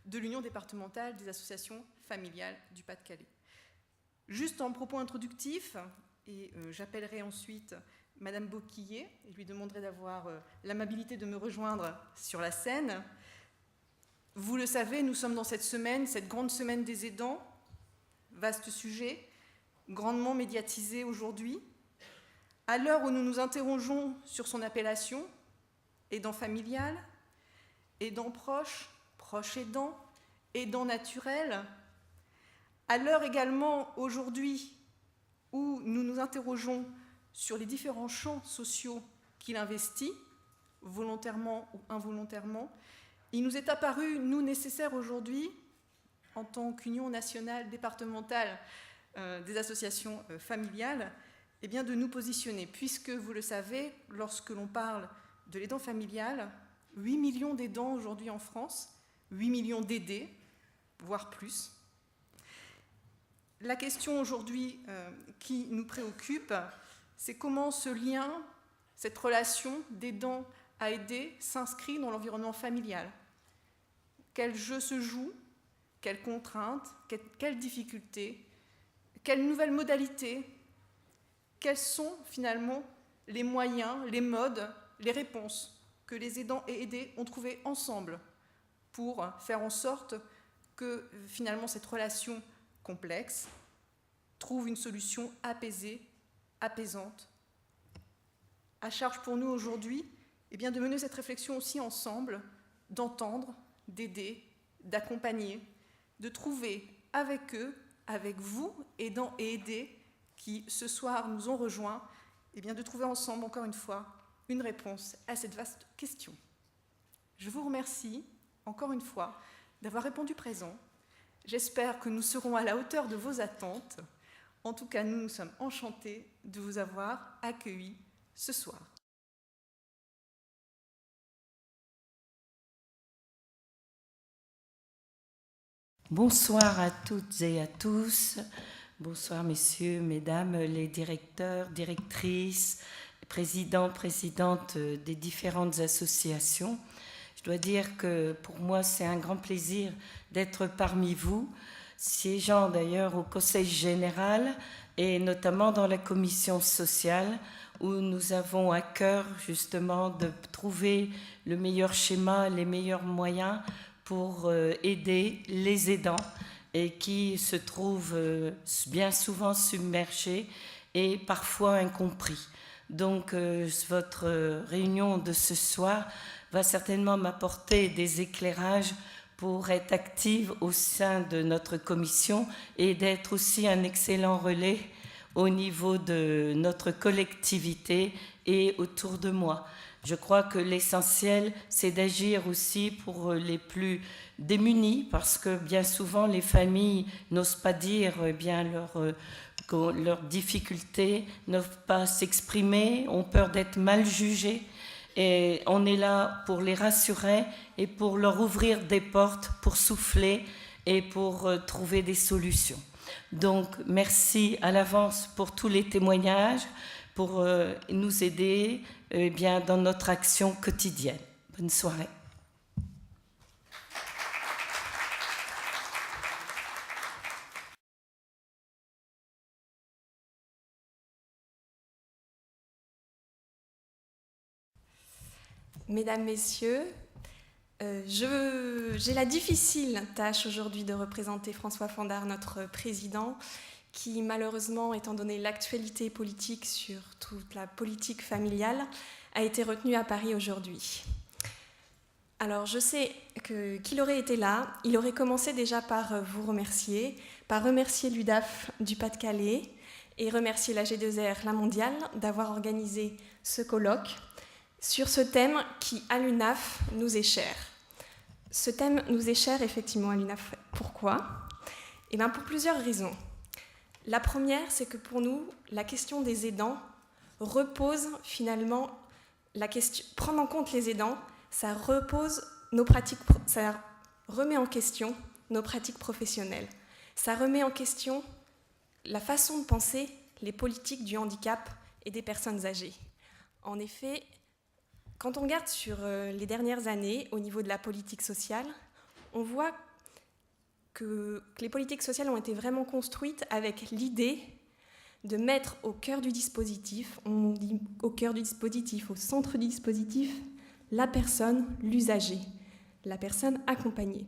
de l'Union départementale des associations familiales du Pas-de-Calais. Juste en propos introductif, et j'appellerai ensuite Madame Boquillet et lui demanderai d'avoir l'amabilité de me rejoindre sur la scène. Vous le savez, nous sommes dans cette semaine, cette grande semaine des aidants, vaste sujet, grandement médiatisé aujourd'hui. À l'heure où nous nous interrogeons sur son appellation, aidant familial, aidant proche, proche aidant, aidant naturel, à l'heure également aujourd'hui où nous nous interrogeons sur les différents champs sociaux qu'il investit, volontairement ou involontairement, il nous est apparu, nous, nécessaire aujourd'hui, en tant qu'Union nationale départementale des associations familiales, eh bien, de nous positionner, puisque, vous le savez, lorsque l'on parle de l'aidant familial, 8 millions d'aidants aujourd'hui en France, 8 millions d'aidés, voire plus. La question aujourd'hui qui nous préoccupe, c'est comment ce lien, cette relation d'aidant à aider s'inscrit dans l'environnement familial. Quel jeu se joue, quelles contraintes, quelles difficultés, quelles nouvelles modalités, quels sont finalement les moyens, les modes, les réponses que les aidants et aidés ont trouvés ensemble pour faire en sorte que finalement cette relation complexe trouve une solution apaisée, apaisante. À charge pour nous aujourd'hui, eh bien, de mener cette réflexion aussi ensemble, d'entendre, d'aider, d'accompagner, de trouver avec eux, avec vous, aidants et aidés, qui ce soir nous ont rejoints, eh bien, de trouver ensemble, encore une fois, une réponse à cette vaste question. Je vous remercie, encore une fois, d'avoir répondu présent. J'espère que nous serons à la hauteur de vos attentes. En tout cas, nous sommes enchantés de vous avoir accueillis ce soir. Bonsoir à toutes et à tous. Bonsoir messieurs, mesdames, les directeurs, directrices, présidents, présidentes des différentes associations. Je dois dire que pour moi, c'est un grand plaisir d'être parmi vous, siégeant d'ailleurs au Conseil général et notamment dans la commission sociale où nous avons à cœur justement de trouver le meilleur schéma, les meilleurs moyens pour aider les aidants et qui se trouvent bien souvent submergés et parfois incompris. Donc votre réunion de ce soir va certainement m'apporter des éclairages pour être active au sein de notre commission et d'être aussi un excellent relais au niveau de notre collectivité et autour de moi. Je crois que l'essentiel, c'est d'agir aussi pour les plus démunis, parce que bien souvent, les familles n'osent pas dire bien leurs difficultés, n'osent pas s'exprimer, ont peur d'être mal jugées. Et on est là pour les rassurer et pour leur ouvrir des portes, pour souffler et pour trouver des solutions. Donc, merci à l'avance pour tous les témoignages, pour nous aider bien, dans notre action quotidienne. Bonne soirée. Mesdames, Messieurs, j'ai la difficile tâche aujourd'hui de représenter François Fandard, notre président, qui malheureusement, étant donné l'actualité politique sur toute la politique familiale, a été retenu à Paris aujourd'hui. Alors je sais qu'il aurait été là, il aurait commencé déjà par vous remercier, par remercier l'UDAF du Pas-de-Calais et remercier la G2R, la mondiale, d'avoir organisé ce colloque sur ce thème qui, à l'UNAF, nous est cher. Ce thème nous est cher, effectivement, à l'UNAF. Pourquoi ? Eh bien, pour plusieurs raisons. La première, c'est que pour nous, la question des aidants repose finalement la question. Prendre en compte les aidants, ça remet en question nos pratiques professionnelles. Ça remet en question la façon de penser les politiques du handicap et des personnes âgées. En effet, quand on regarde sur les dernières années au niveau de la politique sociale, on voit que les politiques sociales ont été vraiment construites avec l'idée de mettre au cœur du dispositif, on dit au cœur du dispositif, au centre du dispositif, la personne, l'usager, la personne accompagnée.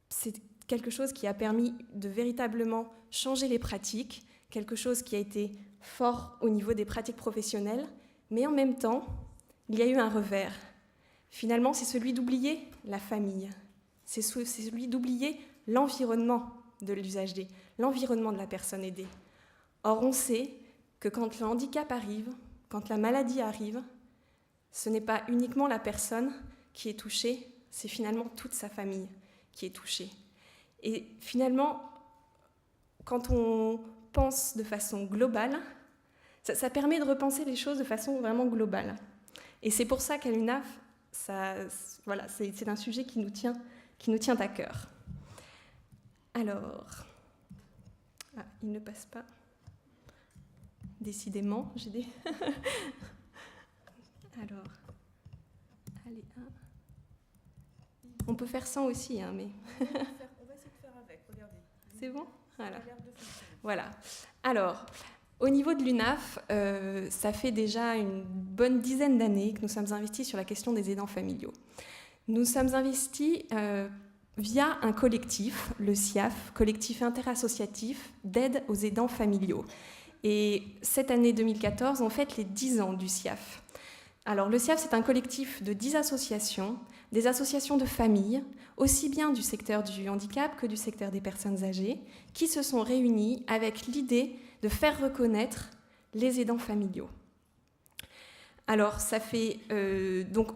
C'est quelque chose qui a permis de véritablement changer les pratiques, quelque chose qui a été fort au niveau des pratiques professionnelles, mais en même temps, il y a eu un revers. Finalement, c'est celui d'oublier la famille, c'est celui d'oublier l'environnement de l'usager, l'environnement de la personne aidée. Or, on sait que quand le handicap arrive, quand la maladie arrive, ce n'est pas uniquement la personne qui est touchée, c'est finalement toute sa famille qui est touchée. Et finalement, quand on pense de façon globale, ça permet de repenser les choses de façon vraiment globale. Et c'est pour ça qu'à l'UNAF, voilà, c'est un sujet qui nous tient à cœur. Alors, il ne passe pas. Décidément, j'ai des... Alors, allez, on peut faire sans aussi, hein, mais... On va essayer de faire avec, regardez. C'est bon ? Voilà. Alors, au niveau de l'UNAF, ça fait déjà une bonne dizaine d'années que nous sommes investis sur la question des aidants familiaux. Nous sommes investis via un collectif, le SIAF, collectif interassociatif d'aide aux aidants familiaux. Et cette année 2014, on fête les 10 ans du SIAF. Alors, le SIAF, c'est un collectif de 10 associations, des associations de familles, aussi bien du secteur du handicap que du secteur des personnes âgées, qui se sont réunies avec l'idée de faire reconnaître les aidants familiaux. Alors, ça fait... donc,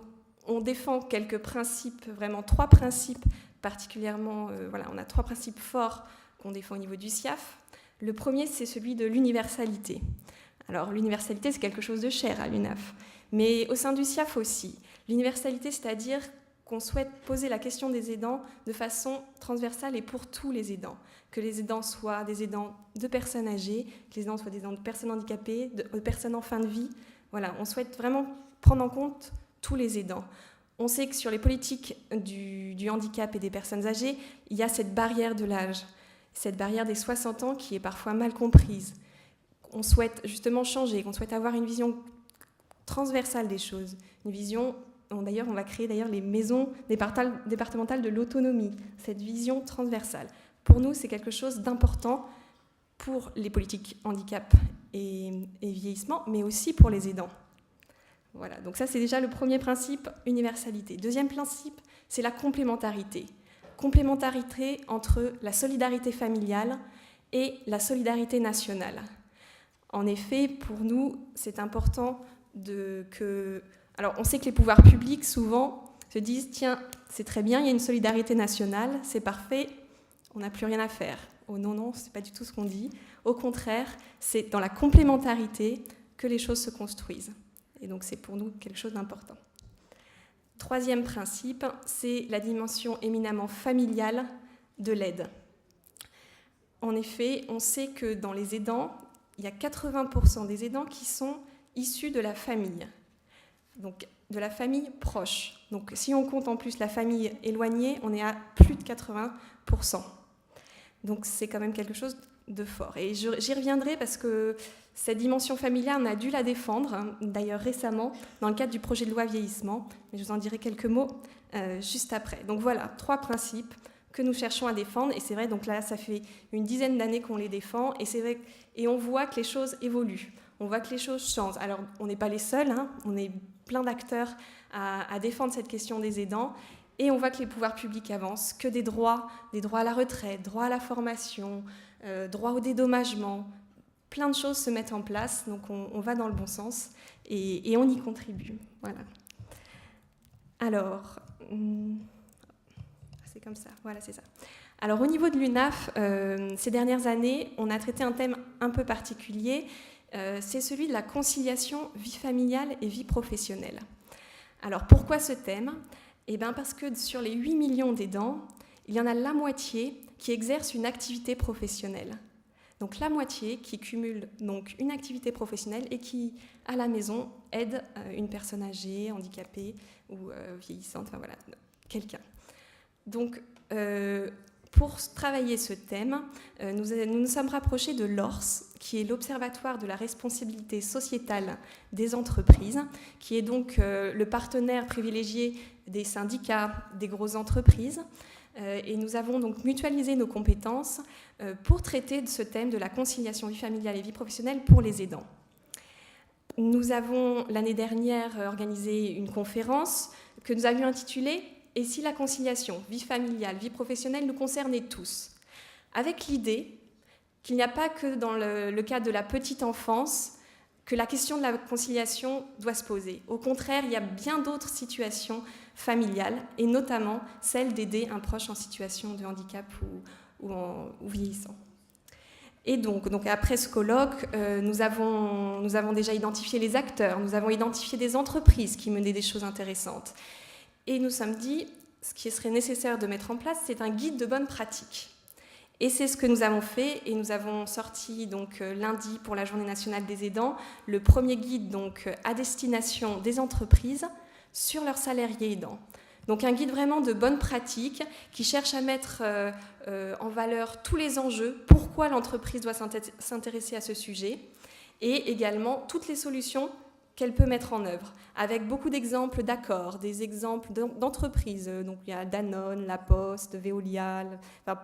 on défend quelques principes, vraiment 3 principes particulièrement... voilà, on a 3 principes forts qu'on défend au niveau du SIAF. Le premier, c'est celui de l'universalité. Alors, l'universalité, c'est quelque chose de cher à l'UNAF, mais au sein du SIAF aussi. L'universalité, c'est-à-dire qu'on souhaite poser la question des aidants de façon transversale et pour tous les aidants. Que les aidants soient des aidants de personnes âgées, que les aidants soient des aidants de personnes handicapées, de personnes en fin de vie. Voilà, on souhaite vraiment prendre en compte tous les aidants. On sait que sur les politiques du handicap et des personnes âgées, il y a cette barrière de l'âge, cette barrière des 60 ans qui est parfois mal comprise. On souhaite justement changer, on souhaite avoir une vision transversale des choses, une vision... D'ailleurs, on va créer les maisons départementales de l'autonomie, cette vision transversale. Pour nous, c'est quelque chose d'important pour les politiques handicap et vieillissement, mais aussi pour les aidants. Voilà, donc ça, c'est déjà le premier principe, universalité. Deuxième principe, c'est la complémentarité. Complémentarité entre la solidarité familiale et la solidarité nationale. En effet, pour nous, c'est important que... Alors, on sait que les pouvoirs publics, souvent, se disent « Tiens, c'est très bien, il y a une solidarité nationale, c'est parfait, on n'a plus rien à faire. » Oh non, non, ce n'est pas du tout ce qu'on dit. Au contraire, c'est dans la complémentarité que les choses se construisent. Et donc, c'est pour nous quelque chose d'important. Troisième principe, c'est la dimension éminemment familiale de l'aide. En effet, on sait que dans les aidants, il y a 80% des aidants qui sont issus de la famille. Donc de la famille proche. Donc si on compte en plus la famille éloignée, on est à plus de 80%. Donc c'est quand même quelque chose de fort. Et j'y reviendrai parce que cette dimension familiale, on a dû la défendre, d'ailleurs récemment, dans le cadre du projet de loi vieillissement. Mais je vous en dirai quelques mots juste après. Donc voilà, 3 principes que nous cherchons à défendre. Et c'est vrai, donc là, ça fait une dizaine d'années qu'on les défend. Et c'est vrai, et on voit que les choses évoluent. On voit que les choses changent. Alors, on n'est pas les seuls, hein, on est plein d'acteurs à défendre cette question des aidants, et on voit que les pouvoirs publics avancent, que des droits à la retraite, droit à la formation, droit au dédommagement, plein de choses se mettent en place, donc on va dans le bon sens, et on y contribue. Voilà. Alors, c'est comme ça, voilà, c'est ça. Alors, au niveau de l'UNAF, ces dernières années, on a traité un thème un peu particulier, c'est celui de la conciliation vie familiale et vie professionnelle. Alors pourquoi ce thème ? Eh bien parce que sur les 8 millions d'aidants, il y en a la moitié qui exercent une activité professionnelle. Donc la moitié qui cumule donc une activité professionnelle et qui, à la maison, aide une personne âgée, handicapée ou vieillissante, enfin voilà, quelqu'un. Donc pour travailler ce thème, nous nous sommes rapprochés de l'ORS, qui est l'Observatoire de la responsabilité sociétale des entreprises, qui est donc le partenaire privilégié des syndicats, des grosses entreprises. Et nous avons donc mutualisé nos compétences pour traiter de ce thème de la conciliation vie familiale et vie professionnelle pour les aidants. Nous avons l'année dernière organisé une conférence que nous avions intitulée « Et si la conciliation vie familiale, vie professionnelle nous concernait tous ?» avec l'idée qu'il n'y a pas que dans le cadre de la petite enfance que la question de la conciliation doit se poser. Au contraire, il y a bien d'autres situations familiales, et notamment celle d'aider un proche en situation de handicap ou vieillissant. Et donc après ce colloque, nous avons déjà identifié les acteurs, nous avons identifié des entreprises qui menaient des choses intéressantes. Et nous sommes dit, ce qui serait nécessaire de mettre en place, c'est un guide de bonne pratique. Et c'est ce que nous avons fait, et nous avons sorti donc lundi pour la Journée nationale des aidants le premier guide donc à destination des entreprises sur leurs salariés aidants. Donc un guide vraiment de bonne pratique qui cherche à mettre en valeur tous les enjeux, pourquoi l'entreprise doit s'intéresser à ce sujet, et également toutes les solutions qu'elle peut mettre en œuvre, avec beaucoup d'exemples d'accords, des exemples d'entreprises. Donc il y a Danone, La Poste, Veolia, enfin,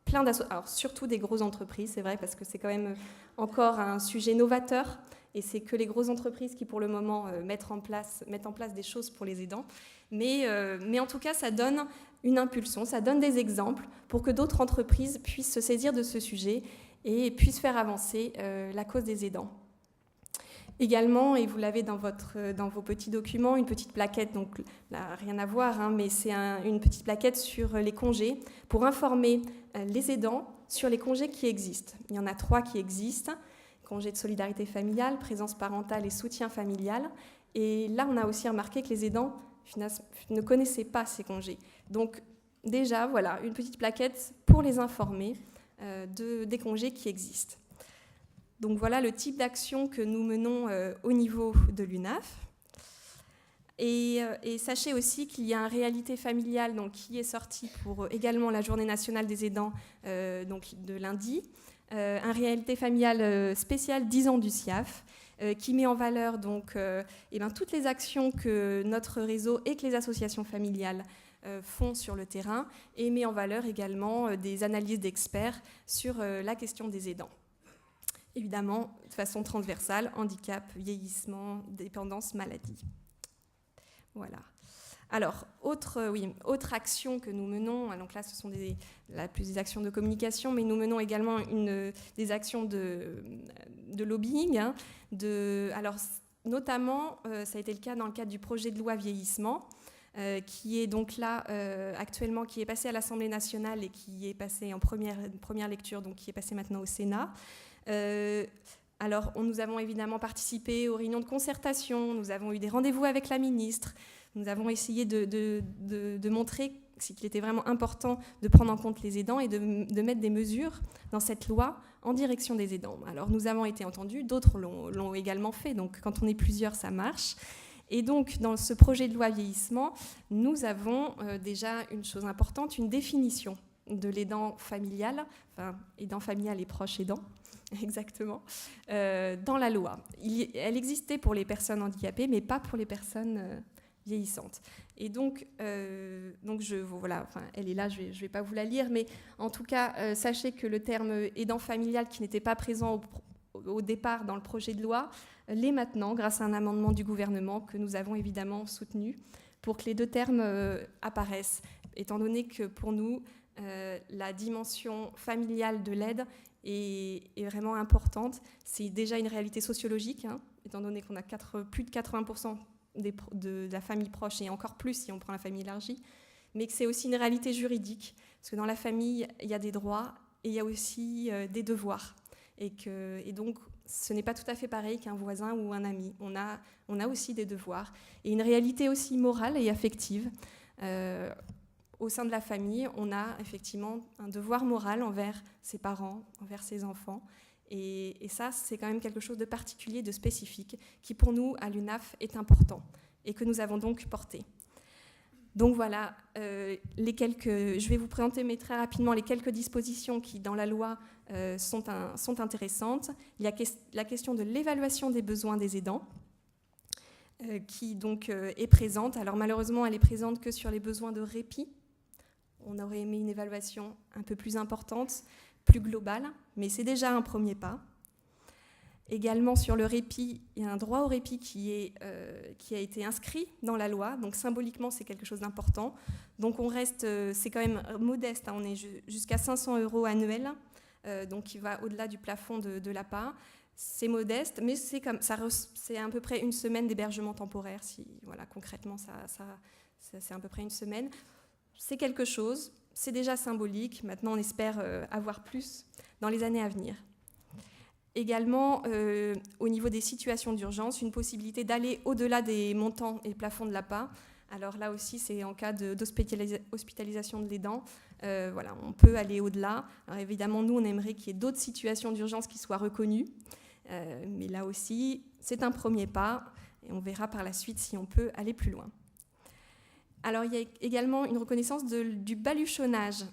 plein alors surtout des grosses entreprises, c'est vrai, parce que c'est quand même encore un sujet novateur, et c'est que les grosses entreprises qui, pour le moment, mettent en place des choses pour les aidants. Mais en tout cas, ça donne une impulsion, ça donne des exemples pour que d'autres entreprises puissent se saisir de ce sujet et puissent faire avancer la cause des aidants. Également, et vous l'avez dans vos petits documents, une petite plaquette, donc là, rien à voir, hein, mais c'est une petite plaquette sur les congés pour informer les aidants sur les congés qui existent. Il y en a 3 qui existent, congé de solidarité familiale, présence parentale et soutien familial. Et là, on a aussi remarqué que les aidants ne connaissaient pas ces congés. Donc déjà, voilà, une petite plaquette pour les informer des congés qui existent. Donc voilà le type d'action que nous menons au niveau de l'UNAF. Et sachez aussi qu'il y a un réalité familiale donc, qui est sorti pour également la Journée nationale des aidants donc, de lundi. Un réalité familiale spéciale 10 ans du SIAF qui met en valeur donc, toutes les actions que notre réseau et que les associations familiales font sur le terrain et met en valeur également des analyses d'experts sur la question des aidants. Évidemment, de façon transversale, handicap, vieillissement, dépendance, maladie. Voilà. Alors, autre action que nous menons, donc là ce sont des actions de communication, mais nous menons également des actions de lobbying. Hein, alors, notamment, ça a été le cas dans le cadre du projet de loi vieillissement, qui est donc là actuellement, qui est passé à l'Assemblée nationale et qui est passé en première lecture, donc qui est passé maintenant au Sénat. Alors, nous avons évidemment participé aux réunions de concertation, nous avons eu des rendez-vous avec la ministre, nous avons essayé de montrer qu'il était vraiment important de prendre en compte les aidants et de mettre des mesures dans cette loi en direction des aidants. Alors, nous avons été entendus, d'autres l'ont également fait, donc quand on est plusieurs, ça marche. Et donc, dans ce projet de loi vieillissement, nous avons déjà une chose importante, une définition de l'aidant familial, enfin, aidant familial et proche aidant, exactement, dans la loi. Elle existait pour les personnes handicapées, mais pas pour les personnes vieillissantes. Et donc voilà, enfin, elle est là, je vais pas vous la lire, mais en tout cas, sachez que le terme aidant familial, qui n'était pas présent au départ dans le projet de loi, l'est maintenant, grâce à un amendement du gouvernement que nous avons évidemment soutenu, pour que les 2 termes apparaissent, étant donné que pour nous, la dimension familiale de l'aide est vraiment importante. C'est déjà une réalité sociologique, hein, étant donné qu'on a plus de 80% de la famille proche, et encore plus si on prend la famille élargie, mais que c'est aussi une réalité juridique, parce que dans la famille, il y a des droits et il y a aussi des devoirs. Et donc, ce n'est pas tout à fait pareil qu'un voisin ou un ami. On a aussi des devoirs. Et une réalité aussi morale et affective. Au sein de la famille, on a effectivement un devoir moral envers ses parents, envers ses enfants. Et ça, c'est quand même quelque chose de particulier, de spécifique, qui pour nous, à l'UNAF, est important et que nous avons donc porté. Donc voilà, je vais vous présenter mais très rapidement les quelques dispositions qui, dans la loi, sont intéressantes. Il y a la question de l'évaluation des besoins des aidants, qui donc est présente. Alors malheureusement, elle est présente que sur les besoins de répit. On aurait aimé une évaluation un peu plus importante, plus globale, mais c'est déjà un premier pas. Également sur le répit, il y a un droit au répit qui a été inscrit dans la loi, donc symboliquement c'est quelque chose d'important. Donc on reste, c'est quand même modeste, hein, on est jusqu'à 500 € annuels, donc qui va au-delà du plafond de l'APA. C'est modeste, mais c'est à peu près une semaine d'hébergement temporaire, voilà, concrètement c'est à peu près une semaine. C'est quelque chose, c'est déjà symbolique, maintenant on espère avoir plus dans les années à venir. Également, au niveau des situations d'urgence, une possibilité d'aller au-delà des montants et plafonds de l'APA. Alors là aussi, c'est en cas d'hospitalisation de l'aidant. Voilà, on peut aller au-delà. Alors évidemment, nous, on aimerait qu'il y ait d'autres situations d'urgence qui soient reconnues. Mais là aussi, c'est un premier pas. Et on verra par la suite si on peut aller plus loin. Alors, il y a également une reconnaissance du baluchonnage.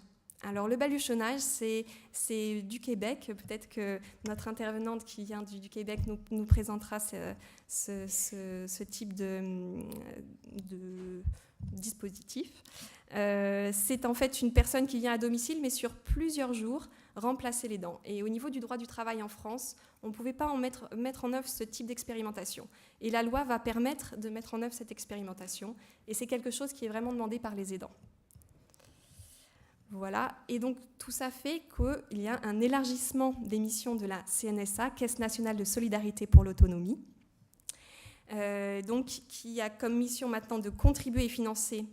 Alors, le baluchonnage, c'est du Québec. Peut-être que notre intervenante qui vient du Québec nous présentera ce type de dispositif. C'est en fait une personne qui vient à domicile, mais sur plusieurs jours, remplacer les dents. Et au niveau du droit du travail en France, on ne pouvait pas mettre en œuvre ce type d'expérimentation. Et la loi va permettre de mettre en œuvre cette expérimentation. Et c'est quelque chose qui est vraiment demandé par les aidants. Voilà, et donc tout ça fait qu'il y a un élargissement des missions de la CNSA, Caisse nationale de solidarité pour l'autonomie, donc qui a comme mission maintenant de contribuer et financer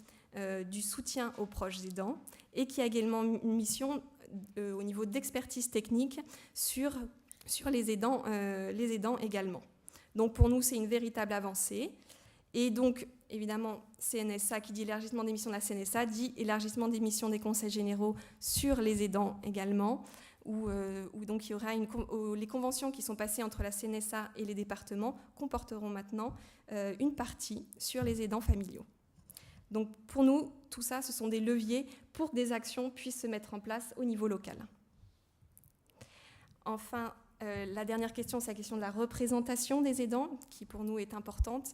du soutien aux proches aidants, et qui a également une mission au niveau d'expertise technique sur les aidants également. Donc pour nous, c'est une véritable avancée. Et donc, évidemment, CNSA, qui dit élargissement des missions de la CNSA, dit élargissement des missions des conseils généraux sur les aidants également, où donc il y aura les conventions qui sont passées entre la CNSA et les départements comporteront maintenant une partie sur les aidants familiaux. Donc pour nous, tout ça, ce sont des leviers pour que des actions puissent se mettre en place au niveau local. Enfin, la dernière question, c'est la question de la représentation des aidants, qui pour nous est importante.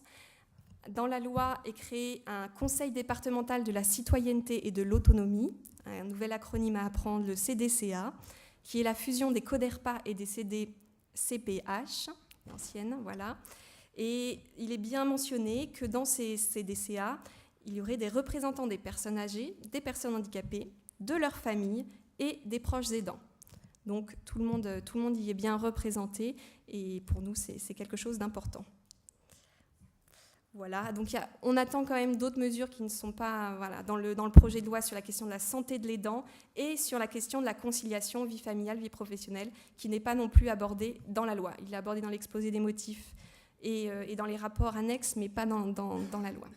Dans la loi est créé un conseil départemental de la citoyenneté et de l'autonomie, un nouvel acronyme à apprendre, le CDCA, qui est la fusion des CODERPA et des CDCPH, l'ancienne, voilà. Et il est bien mentionné que dans ces CDCA, il y aurait des représentants des personnes âgées, des personnes handicapées, de leurs familles et des proches aidants. Donc tout le monde y est bien représenté et pour nous, c'est quelque chose d'important. Voilà, donc on attend quand même d'autres mesures qui ne sont pas dans le projet de loi sur la question de la santé de l'aidant et sur la question de la conciliation vie familiale, vie professionnelle, qui n'est pas non plus abordée dans la loi. Il est abordé dans l'exposé des motifs et dans les rapports annexes, mais pas dans la loi.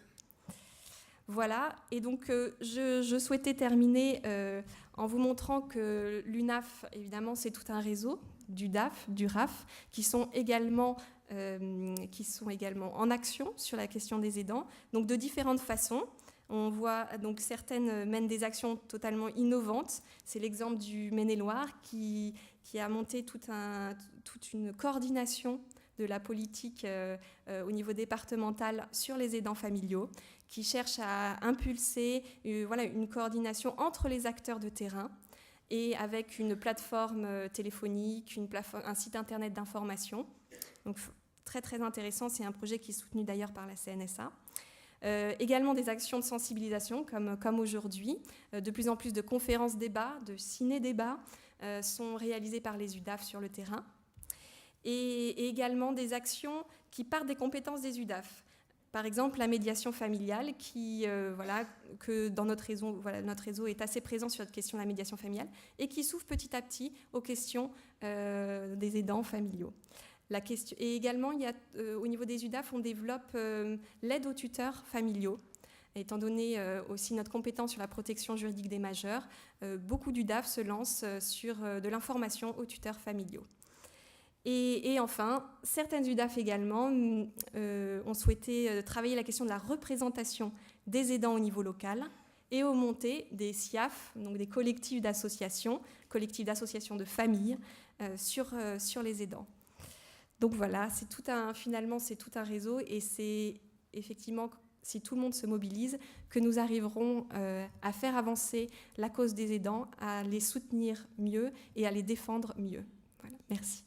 Voilà, et donc je souhaitais terminer en vous montrant que l'UNAF, évidemment, c'est tout un réseau, du DAF, du RAF, qui sont également en action sur la question des aidants, donc de différentes façons. On voit donc certaines mènent des actions totalement innovantes. C'est l'exemple du Maine-et-Loire qui a monté toute une coordination de la politique au niveau départemental sur les aidants familiaux, qui cherche à impulser une coordination entre les acteurs de terrain et avec une plateforme téléphonique, un site internet d'information. Donc très très intéressant, c'est un projet qui est soutenu d'ailleurs par la CNSA. Également des actions de sensibilisation comme aujourd'hui. De plus en plus de conférences-débats, de ciné-débats sont réalisées par les UDAF sur le terrain. Et également des actions qui partent des compétences des UDAF. Par exemple, la médiation familiale, que dans notre réseau est assez présent sur cette question de la médiation familiale et qui s'ouvre petit à petit aux questions des aidants familiaux. Et également, au niveau des UDAF, on développe l'aide aux tuteurs familiaux. Étant donné aussi notre compétence sur la protection juridique des majeurs, beaucoup d'UDAF se lancent sur de l'information aux tuteurs familiaux. Et enfin, certaines UDAF également ont souhaité travailler la question de la représentation des aidants au niveau local et aux montées des CIAF, donc des collectifs d'associations de familles sur les aidants. Donc voilà, finalement c'est tout un réseau et c'est effectivement, si tout le monde se mobilise, que nous arriverons à faire avancer la cause des aidants, à les soutenir mieux et à les défendre mieux. Voilà, merci.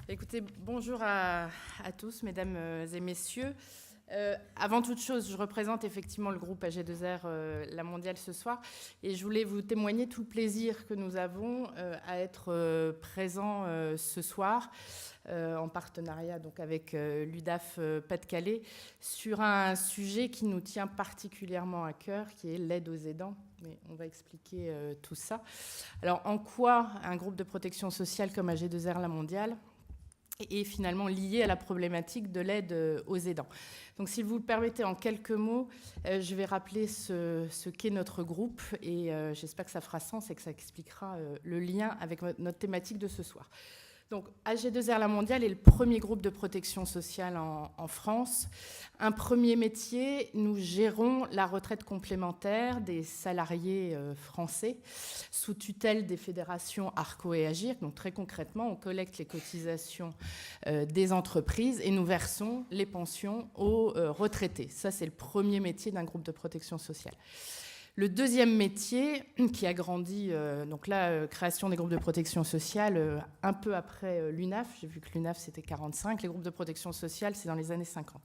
Écoutez, bonjour à tous, mesdames et messieurs. Avant toute chose, je représente effectivement le groupe AG2R La Mondiale ce soir et je voulais vous témoigner tout le plaisir que nous avons à être présents ce soir en partenariat donc, avec l'UDAF Pas-de-Calais sur un sujet qui nous tient particulièrement à cœur, qui est l'aide aux aidants. Mais on va expliquer tout ça. Alors, en quoi un groupe de protection sociale comme AG2R La Mondiale est finalement lié à la problématique de l'aide aux aidants. Donc, si vous le permettez, en quelques mots, je vais rappeler ce qu'est notre groupe et j'espère que ça fera sens et que ça expliquera le lien avec notre thématique de ce soir. Donc, AG2R La Mondiale est le premier groupe de protection sociale en France. Un premier métier, nous gérons la retraite complémentaire des salariés français sous tutelle des fédérations ARCO et AGIR. Donc, très concrètement, on collecte les cotisations des entreprises et nous versons les pensions aux retraités. Ça, c'est le premier métier d'un groupe de protection sociale. Le deuxième métier, qui a grandi, donc là, création des groupes de protection sociale, un peu après l'UNAF, j'ai vu que l'UNAF c'était 45, les groupes de protection sociale c'est dans les années 50.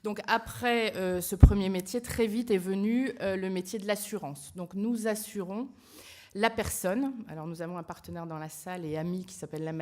Donc après ce premier métier, très vite est venu le métier de l'assurance. Donc nous assurons la personne, alors nous avons un partenaire dans la salle et ami qui s'appelle la